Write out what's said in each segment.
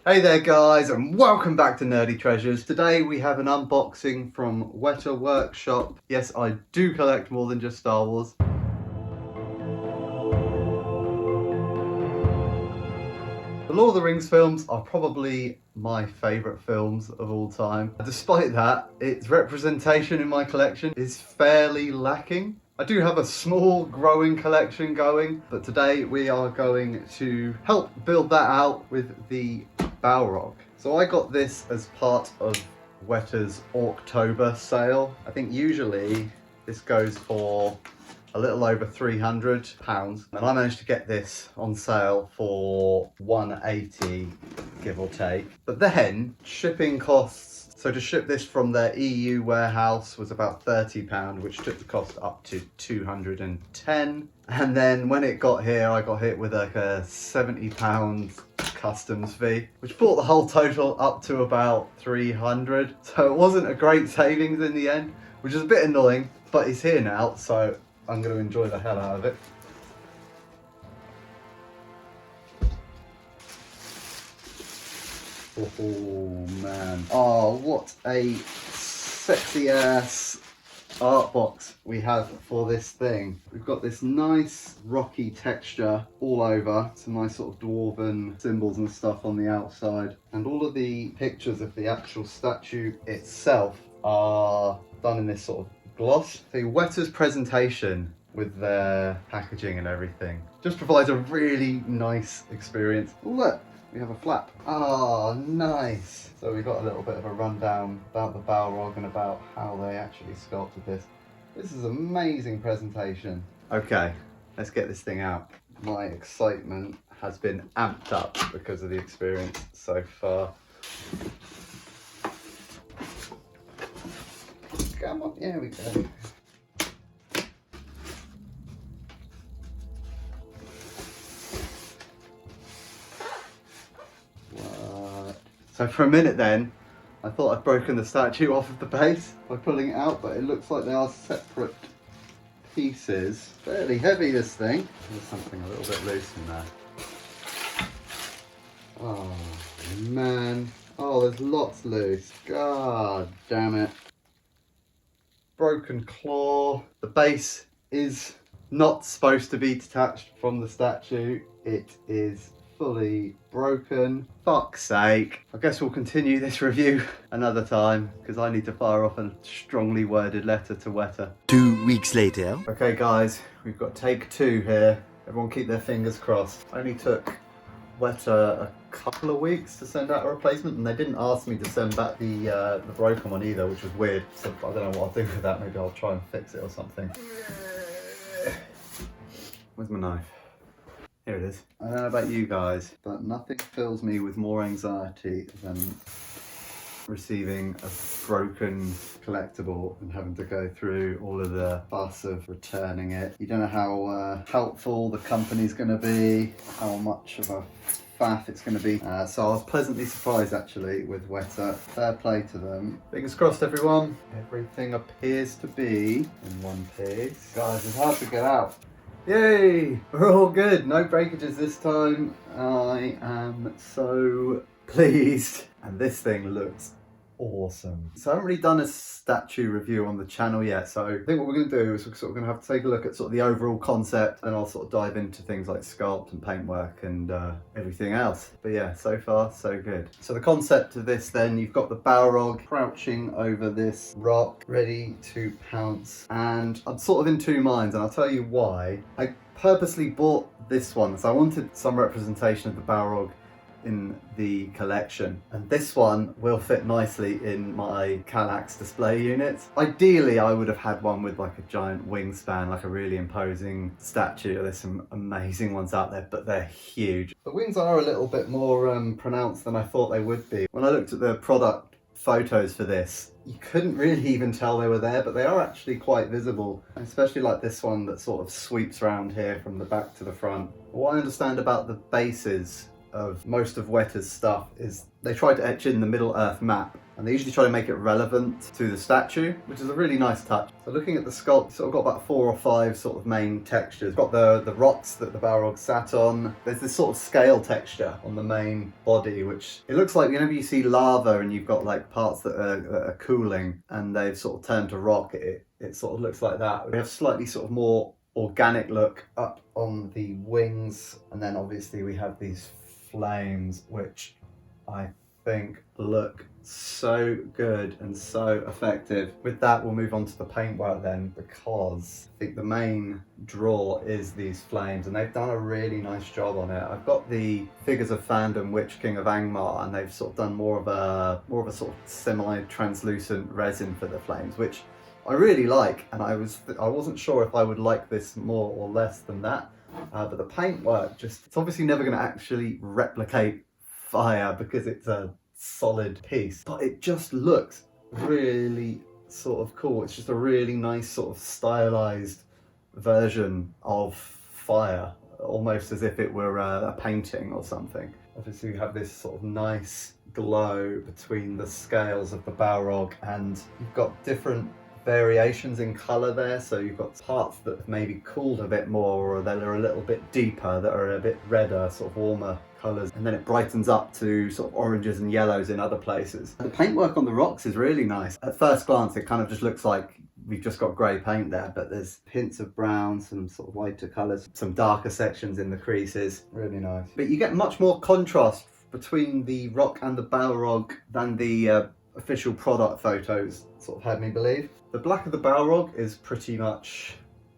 Hey there guys, and welcome back to Nerdy Treasures. Today we have an unboxing from Weta Workshop. Yes, I do collect more than just Star Wars. The Lord of the Rings films are probably my favourite films of all time. Despite that, its representation in my collection is fairly lacking. I do have a small growing collection going, but today we are going to help build that out with the Balrog. So I got this as part of Weta's October sale. I think usually this goes for a little over £300, and I managed to get this on sale for £180, give or take. But then shipping costs, so to ship this from their EU warehouse was about £30, which took the cost up to £210. And then when it got here, I got hit with like a £70 customs fee, which brought the whole total up to about £300. So it wasn't a great savings in the end, which is a bit annoying, but it's here now, so I'm going to enjoy the hell out of it. Oh man. Oh, what a sexy ass art box we have for this thing. We've got this nice rocky texture all over, some nice sort of dwarven symbols and stuff on the outside, and all of the pictures of the actual statue itself are done in this sort of gloss. The Weta's presentation with their packaging and everything just provides a really nice experience. Ooh, look, we have a flap. Oh, nice. So we got a little bit of a rundown about the Balrog and about how they actually sculpted this. This is an amazing presentation. Okay, let's get this thing out. My excitement has been amped up because of the experience so far. Come on, here we go. What? So for a minute then, I thought I'd broken the statue off of the base by pulling it out, but it looks like they are separate pieces. Fairly heavy, this thing. There's something a little bit loose in there. Oh man. Oh, there's lots loose. God damn it. Broken claw. The base is not supposed to be detached from the statue. It is fully broken. Fuck's sake. I guess we'll continue this review another time because I need to fire off a strongly worded letter to Weta. 2 weeks later. Okay guys, we've got take 2 here. Everyone keep their fingers crossed. Only took Weta a couple of weeks to send out a replacement, and they didn't ask me to send back the broken one either, which was weird. So I don't know what I'll do with that. Maybe I'll try and fix it or something. Where's my knife? Here it is. I don't know about you guys, but nothing fills me with more anxiety than receiving a broken collectible and having to go through all of the fuss of returning it. You don't know how helpful the company's going to be, how much of a faff it's going to be. So I was pleasantly surprised actually with Weta. Fair play to them. Fingers crossed everyone. Everything appears to be in one piece. Guys, it's hard to get out. Yay! We're all good. No breakages this time. I am so pleased. And this thing looks awesome. So I haven't really done a statue review on the channel yet, so I think what we're going to do is we're sort of going to have to take a look at sort of the overall concept, and I'll sort of dive into things like sculpt and paintwork and everything else. But yeah, so far so good. So the concept of this then, you've got the Balrog crouching over this rock ready to pounce, and I'm sort of in two minds, and I'll tell you why. I purposely bought this one, so I wanted some representation of the Balrog in the collection, and this one will fit nicely in my Kallax display unit. Ideally I would have had one with like a giant wingspan, like a really imposing statue. There's some amazing ones out there, but they're huge. The wings are a little bit more pronounced than I thought they would be. When I looked at the product photos for this, you couldn't really even tell they were there, but they are actually quite visible, especially like this one that sort of sweeps around here from the back to the front. What I understand about the bases of most of Weta's stuff is they try to etch in the Middle Earth map, and they usually try to make it relevant to the statue, which is a really nice touch. So looking at the sculpt, it's sort of got about 4 or 5 sort of main textures. Got the rocks that the Balrog sat on. There's this sort of scale texture on the main body, which it looks like whenever you see lava and you've got like parts that are cooling and they've sort of turned to rock, it sort of looks like that. We have slightly sort of more organic look up on the wings, and then obviously we have these flames, which I think look so good and so effective. With that, we'll move on to the paintwork then, because I think the main draw is these flames, and they've done a really nice job on it. I've got the Figures of Fandom Witch King of Angmar, and they've sort of done more of a sort of semi-translucent resin for the flames, which I really like, and I wasn't sure if I would like this more or less than that, but the paintwork it's obviously never going to actually replicate fire because it's a solid piece, but it just looks really sort of cool. It's just a really nice sort of stylized version of fire, almost as if it were a painting or something. Obviously we have this sort of nice glow between the scales of the Balrog, and you've got different variations in colour there, so you've got parts that have maybe cooled a bit more, or that are a little bit deeper, that are a bit redder, sort of warmer colours, and then it brightens up to sort of oranges and yellows in other places. The paintwork on the rocks is really nice. At first glance it kind of just looks like we've just got grey paint there, but there's hints of brown, some sort of lighter colours, some darker sections in the creases. Really nice. But you get much more contrast between the rock and the Balrog than the official product photos sort of had me believe. The black of the Balrog is pretty much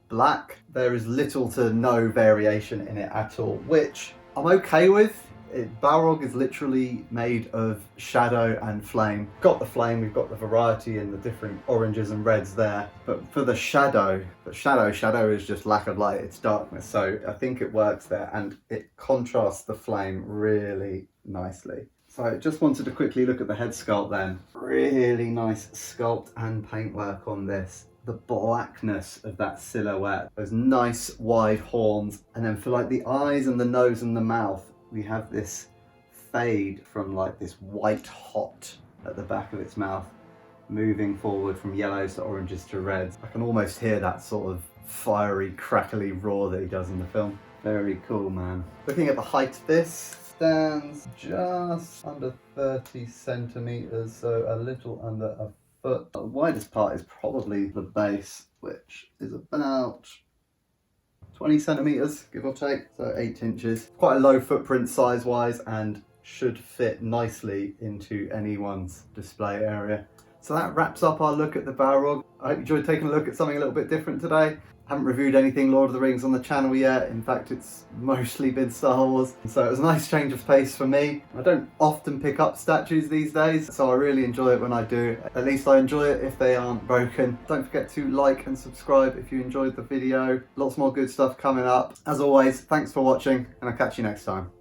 black. There is little to no variation in it at all, which I'm okay with. Balrog is literally made of shadow and flame. Got the flame, we've got the variety in the different oranges and reds there, but for the shadow is just lack of light, it's darkness, so I think it works there, and it contrasts the flame really nicely. So I just wanted to quickly look at the head sculpt then. Really nice sculpt and paintwork on this. The blackness of that silhouette, those nice wide horns, and then for like the eyes and the nose and the mouth, we have this fade from like this white hot at the back of its mouth, moving forward from yellows to oranges to reds. I can almost hear that sort of fiery, crackly roar that he does in the film. Very cool, man. Looking at the height of this, stands just under 30 centimeters, so a little under a foot. The widest part is probably the base, which is about 20 centimeters, give or take, so 8 inches. Quite a low footprint size-wise, and should fit nicely into anyone's display area. So that wraps up our look at the Balrog. I hope you enjoyed taking a look at something a little bit different today. Haven't reviewed anything Lord of the Rings on the channel yet. In fact, it's mostly been Star Wars. So it was a nice change of pace for me. I don't often pick up statues these days, so I really enjoy it when I do. At least I enjoy it if they aren't broken. Don't forget to like and subscribe if you enjoyed the video. Lots more good stuff coming up. As always, thanks for watching, and I'll catch you next time.